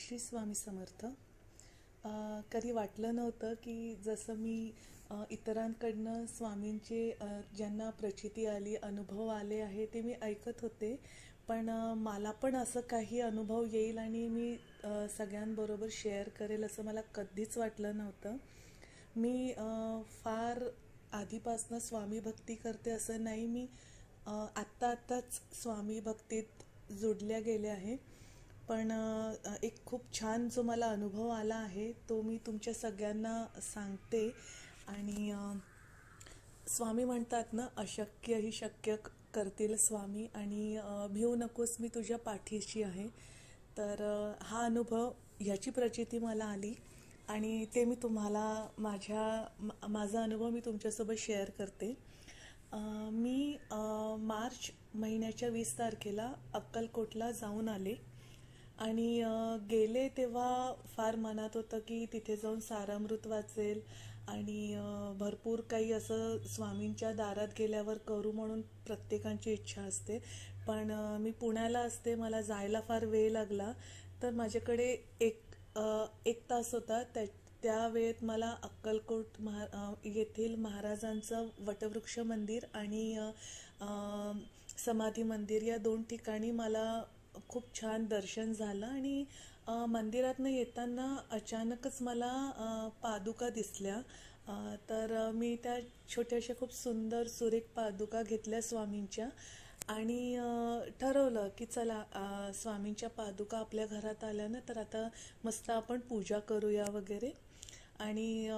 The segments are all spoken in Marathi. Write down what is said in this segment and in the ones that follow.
श्री स्वामी समर्थ. कधी वाटलं नव्हतं की जसं मी इतरांकडनं स्वामींचे ज्यांना प्रचिती आली, अनुभव आले आहे ते मी ऐकत होते. पण मला पण असं काही अनुभव येईल आणि मी सगळ्यांबरोबर शेअर करेल असं मला कधीच वाटलं नव्हतं. मी फार आधीपासनं स्वामी भक्ती करते असं नाही. मी आत्ताच स्वामी भक्तीत जुडल्या गेले आहे. पण एक खूप छान जो मला अनुभव आला आहे तो मी तुमच्या सगळ्यांना सांगते. आणि स्वामी म्हणतात ना, अशक्य ही शक्य करतील स्वामी. आणि भिवू नकोस, मी तुझ्या पाठीशी आहे. तर हा अनुभव, ह्याची प्रचिती मला आली आणि ते मी तुम्हाला माझा अनुभव मी तुमच्यासोबत शेअर करते. मी मार्च महिन्याच्या 20 तारखेला अक्कलकोटला जाऊन आले. आणि गेले तेव्हा फार मनात होतं की तिथे जाऊन सारामृत वाचेल आणि भरपूर काही असं स्वामींच्या दारात गेल्यावर करू म्हणून प्रत्येकाची इच्छा असते. पण मी पुण्याला असते, मला जायला फार वेळ लागला. तर माझ्याकडे एक तास होता. त्या वेळेत मला अक्कलकोट येथील महाराजांचं वटवृक्ष मंदिर आणि समाधी मंदिर या 2 ठिकाणी मला खूप छान दर्शन झालं. आणि मंदिरातनं येताना अचानकच मला पादुका दिसल्या. तर मी त्या छोट्याशा खूप सुंदर सुरेख पादुका घेतल्या स्वामींच्या. आणि ठरवलं की चला, स्वामींच्या पादुका आपल्या घरात आल्या ना, तर आता मस्त आपण पूजा करूया वगैरे. आणि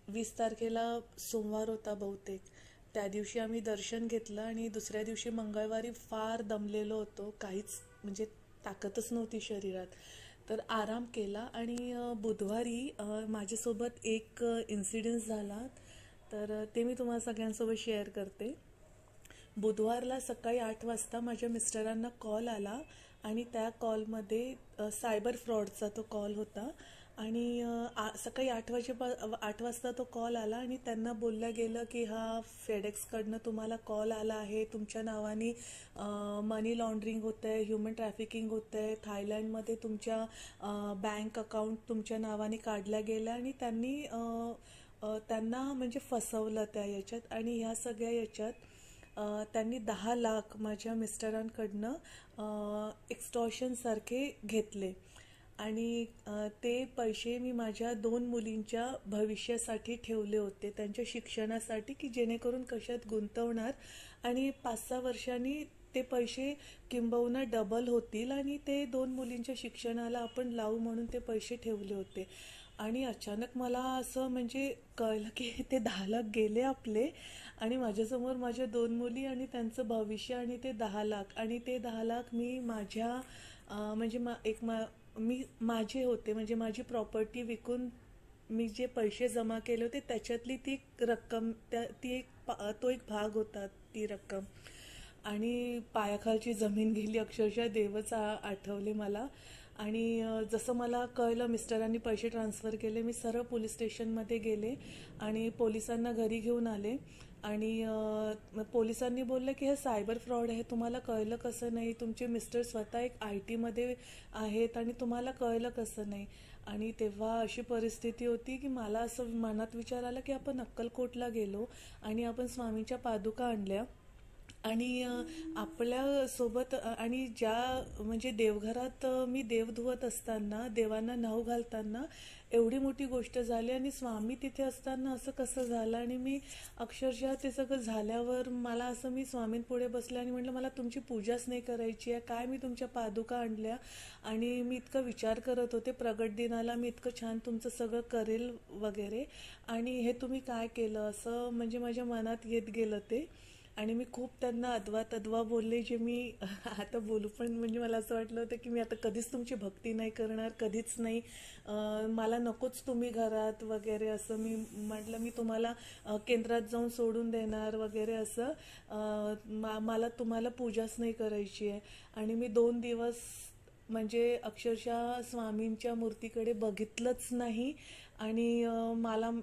20 तारखेला सोमवार होता बहुतेक. त्या दिवशी आम्ही दर्शन घेतलं आणि दुसऱ्या दिवशी मंगळवारी फार दमलेलो होतो, काहीच म्हणजे ताकदच नव्हती शरीरात. तर आराम केला. आणि बुधवारी माझ्यासोबत एक इन्सिडेंट झाला. तर ते मी तुम्हाला सगळ्यांसोबत शेअर करते. बुधवारला सकाळी 8 वाजता माझ्या मिस्टरांना कॉल आला आणि त्या कॉलमध्ये सायबर फ्रॉडचा तो कॉल होता. आणि सकाळी 8 वाजता तो कॉल आला आणि त्यांना बोललं गेलं की हा फेडेक्सकडनं तुम्हाला कॉल आला आहे, तुमच्या नावाने मनी लॉन्ड्रिंग होतं आहे, ह्युमन ट्रॅफिकिंग होतं आहे, थायलंडमध्ये तुमच्या बँक अकाउंट तुमच्या नावाने काढल्या गेल्या. आणि त्यांना म्हणजे फसवलं त्या याच्यात. आणि ह्या सगळ्या याच्यात त्यांनी 10 लाख माझ्या मिस्टरांकडनं एक्स्टॉर्शनसारखे घेतले. आणि ते पैसे मी माझ्या 2 मुलींच्या भविष्यासाठी ठेवले होते, त्यांच्या शिक्षणासाठी, की जेणेकरून कशात गुंतवणार आणि 5-6 वर्षांनी ते पैसे किंबहुना डबल होतील आणि ते 2 मुलींच्या शिक्षणाला आपण लावू म्हणून ते पैसे ठेवले होते. आणि अचानक मला असं म्हणजे कळलं की ते 10 लाख गेले आपले. आणि माझ्यासमोर माझ्या 2 मुली आणि त्यांचं भविष्य आणि ते 10 लाख. आणि ते 10 लाख मी माझ्या म्हणजे मी माझे होते, म्हणजे माझी प्रॉपर्टी विकून मी जे पैसे जमा केले होते त्याच्यातली ती रक्कम, तो एक भाग होता, ती रक्कम. आणि पायाखालची जमीन गेली अक्षरशः, देवच आठवले मला. आणि जसं मला कळलं, मिस्टरांनी पैसे ट्रान्सफर केले, मी सरळ पोलीस स्टेशनमध्ये गेले आणि पोलिसांना घरी घेऊन आले. आणि पोलिसांनी बोललं की हे सायबर फ्रॉड आहे, तुम्हाला कळलं कसं नाही, तुमचे मिस्टर स्वतः एक IT मध्ये आहेत आणि तुम्हाला कळलं कसं नाही. आणि तेव्हा अशी परिस्थिती होती की मला असं मनात विचार आला की आपण अक्कलकोटला गेलो आणि आपण स्वामींच्या पादुका आणल्या आणि आपल्या सोबत आणि ज्या म्हणजे देवघरात मी देव धुवत असताना, देवांना न्हाऊ घालताना एवढी मोठी गोष्ट झाली आणि स्वामी तिथे असताना असं कसं झालं. आणि मी अक्षरशः ते सगळं झाल्यावर मला असं, मी स्वामींपुढे बसले आणि म्हटलं मला तुमची पूजाच नाही करायची आहे, काय मी तुमच्या पादुका आणल्या आणि मी इतकं विचार करत होते प्रगट दिनाला मी इतकं छान तुमचं सगळं करेल वगैरे, आणि हे तुम्ही काय केलं, असं म्हणजे माझ्या मनात येत गेलं ते. आणि मी खूप त्यांना अद्वा तद्वा बोलले, जे मी आता बोलू पण म्हणजे मला असं वाटलं होतं की मी आता कधीच तुमची भक्ती नाही करणार, कधीच नाही, मला नकोच तुम्ही घरात वगैरे, असं मी म्हटलं. मी तुम्हाला केंद्रात जाऊन सोडून देणार वगैरे असं, मला तुम्हाला पूजाच नाही करायची आहे. आणि मी 2 दिवस म्हणजे अक्षरशः स्वामींच्या मूर्तीकडे बघितलंच नाही. आणि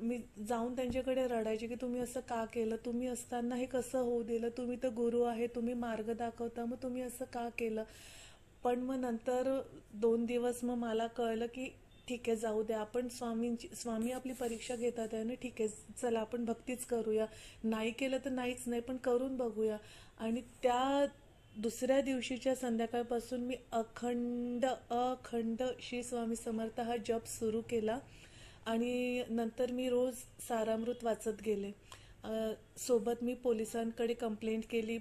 मी जाऊन त्यांच्याकडे रडायचे की तुम्ही असं का केलं, तुम्ही असताना हे कसं होऊ दिलं, तुम्ही तर गुरु आहे, तुम्ही मार्ग दाखवता, मग तुम्ही असं का केलं. पण मग नंतर 2 दिवस मग मला कळलं की ठीक आहे, जाऊ द्या, आपण स्वामी आपली परीक्षा घेतात आहे ना, ठीक आहे, चला आपण भक्तीच करूया, नाही केलं तर नाहीच नाही, पण करून बघूया. आणि त्या दुसऱ्या दिवशीच्या संध्याकाळपासून मी अखंड अखंड श्री स्वामी समर्थ हा जप सुरू केला. आणि नंतर मी रोज सारामृत वाचत गेले. सोबत मी पोलिसांकडे कंप्लेंट केली.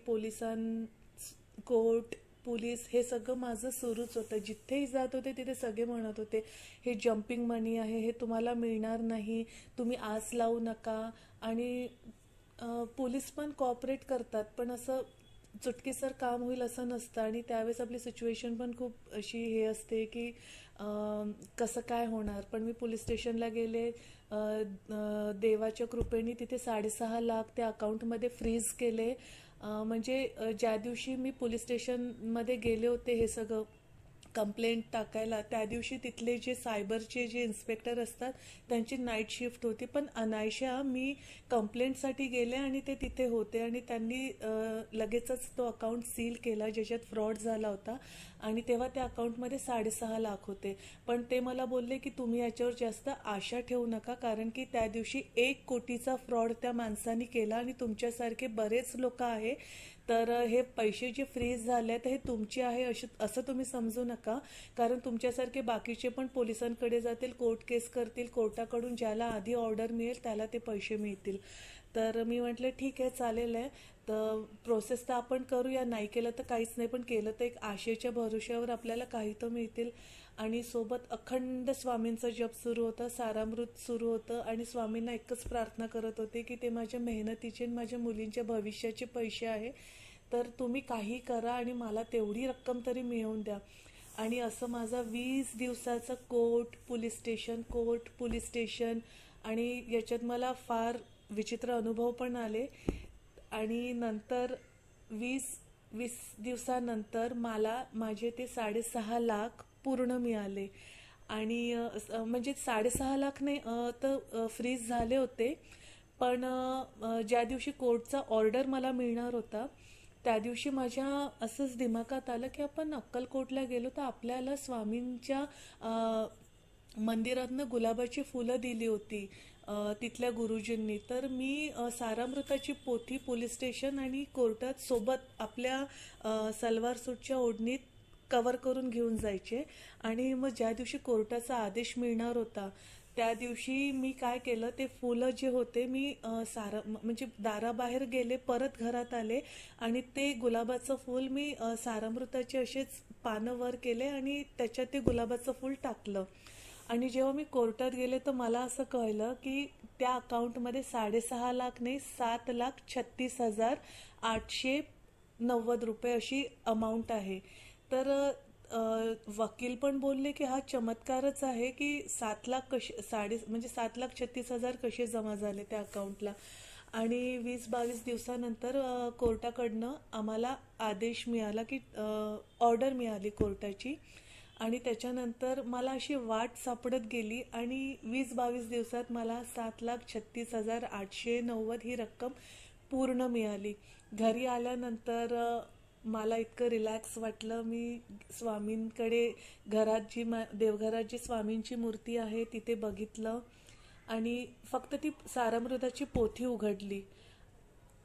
कोर्ट, पोलीस हे सगळं माझं सुरूच होतं. जिथेही जात होते तिथे सगळे म्हणत होते, हे जम्पिंग मनी आहे, हे तुम्हाला मिळणार नाही, तुम्ही आस लावू नका. आणि पोलीस पण कॉपरेट करतात, पण असं चुटकीसर काम होईल असं नसतं. आणि त्यावेळेस आपली सिच्युएशन पण खूप अशी हे असते की कसं काय होणार. पण मी पोलीस स्टेशनला गेले. देवाच्या कृपेने तिथे 6.5 लाख त्या अकाउंटमध्ये फ्रीज केले. म्हणजे ज्या दिवशी मी पोलीस स्टेशनमध्ये गेले होते हे सगळं कंप्लेंट टाकायला, त्या दिवशी तिथले जे सायबरचे जे इन्स्पेक्टर असतात त्यांची नाईट शिफ्ट होती. पण अनायशा मी कंप्लेंटसाठी गेले आणि ते तिथे होते. आणि त्यांनी लगेचच तो अकाउंट सील केला ज्याच्यात फ्रॉड झाला होता. आणि तेव्हा त्या अकाउंटमध्ये 6.5 लाख होते. पण ते मला बोलले की तुम्ही याच्यावर जास्त आशा ठेवू नका, कारण की त्या दिवशी 1 कोटीचा फ्रॉड त्या माणसाने केला आणि तुमच्यासारखे बरेच लोक आहे. तर हे पैसे जे फ्रीज झाले तर हे तुमचे आहे असं तुम्ही समजू नका, कारण तुमच्यासारखे बाकीचे पण पोलिसांकडे जातील, कोर्ट केस करतील, कोर्टाकडून ज्याला आधी ऑर्डर मिळेल त्याला ते पैसे मिळतील. तर मी म्हटलं ठीक आहे, चालेल आहे, तर प्रोसेस तर आपण करूया, नाही केलं तर काहीच नाही, पण केलं तर एक आशेच्या भरोश्यावर आपल्याला काही तर मिळतील. आणि सोबत अखंड स्वामींचा जप सुरू होता, सारामृत सुरू होतं. आणि स्वामींना एकच प्रार्थना करत होते की ते माझ्या मेहनतीचे आणि माझ्या मुलींच्या भविष्याचे पैसे आहे, तर तुम्ही काही करा आणि मला तेवढी रक्कम तरी मिळवून द्या. आणि असं माझा 20 दिवसाचा कोर्ट पोलीस स्टेशन. आणि याच्यात मला फार विचित्र अनुभव पण आले. आणि नंतर 20 दिवसानंतर मला माझे ते 6.5 लाख पूर्ण मिळाले. आणि म्हणजे 6.5 लाख नाही, तर फ्रीज झाले होते. पण ज्या दिवशी कोर्टचा ऑर्डर मला मिळणार होता त्या दिवशी माझ्या असंच दिमागात आलं की आपण अक्कलकोटला गेलो तर आपल्याला स्वामींच्या मंदिरातनं गुलाबाची फुलं दिली होती तिथल्या गुरुजींनी. तर मी सारामृताची पोथी पोलीस स्टेशन आणि कोर्टात सोबत आपल्या सलवार सूटच्या ओढणीत कव्हर करून घेऊन जायचे. आणि मग ज्या दिवशी कोर्टाचा आदेश मिळणार होता त्या दिवशी मी काय केलं, ते फुलं जे होते मी म्हणजे दाराबाहेर गेले, परत घरात आले आणि ते गुलाबाचं फूल मी सारामृताचे असेच पानं वर केले आणि त्याच्यात ते गुलाबाचं फूल टाकलं. आणि जेव्हा मी कोर्टात गेले तर मला असं कळलं की त्या अकाउंटमध्ये 6.5 लाख नाही, 7,36,890 रुपये अशी अमाऊंट आहे. तर वकील पण बोलले की हा चमत्कारच आहे की 7 लाख कसे म्हणजे 7,36,000 कसे जमा झाले त्या अकाउंटला. आणि 20-22 दिवसानंतर कोर्टाकडनं आम्हाला आदेश मिळाला की ऑर्डर मिळाली कोर्टाची. आणि त्याच्यानंतर मला अशी वाट सापडत गेली आणि 20-22 दिवसात मला 7,36,890 ही रक्कम पूर्ण मिळाली. घरी आल्यानंतर मला इतकं रिलॅक्स वाटलं. मी स्वामींकडे घरात देवघरात जी स्वामींची मूर्ती आहे तिथे बघितलं आणि फक्त ती सारामृताची पोथी उघडली.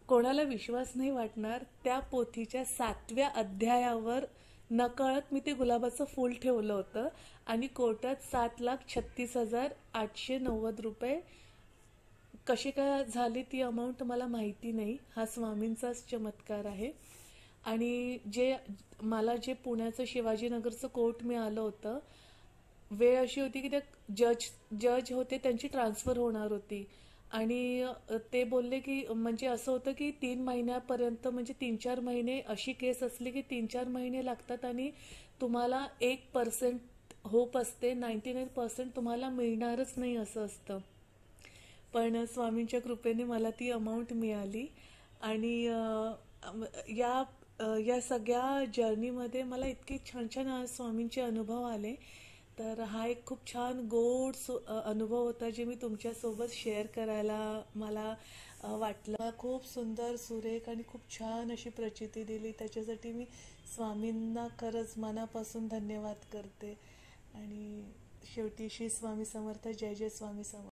कोणाला विश्वास नाही वाटणार, त्या पोथीच्या 7व्या अध्यायावर नकळत मी ते गुलाबाचं फूल ठेवलं होतं आणि कोर्टात 7,36,890 रुपये कशी काय झाली ती अमाऊंट मला माहिती नाही. हा स्वामींचाच चमत्कार आहे. आणि मला जे पुण्याचं शिवाजीनगरचं कोर्ट मिळालं होतं, वेळ अशी होती की ते जज होते, त्यांची ट्रान्सफर होणार होती. आणि ते बोलले की म्हणजे असं होतं की 3 महिन्यापर्यंत, म्हणजे 3-4 महिने, अशी केस असली की 3-4 महिने लागतात आणि तुम्हाला 1% होप असते, 99% तुम्हाला मिळणारच नाही असं असतं. पण स्वामींच्या कृपेने मला ती अमाऊंट मिळाली. आणि या सगळ्या जर्नीमध्ये मला इतके छान छान स्वामींचे अनुभव आले. तर हा एक खूप छान गोड अनुभव होता जे मी तुमच्यासोबत शेअर करायला मला वाटलं. मला खूप सुंदर, सुरेख आणि खूप छान अशी प्रचिती दिली. त्याच्यासाठी मी स्वामींना खरंच मनापासून धन्यवाद करते. आणि शेवटी श्री स्वामी समर्थ. जय जय स्वामी समर्थ.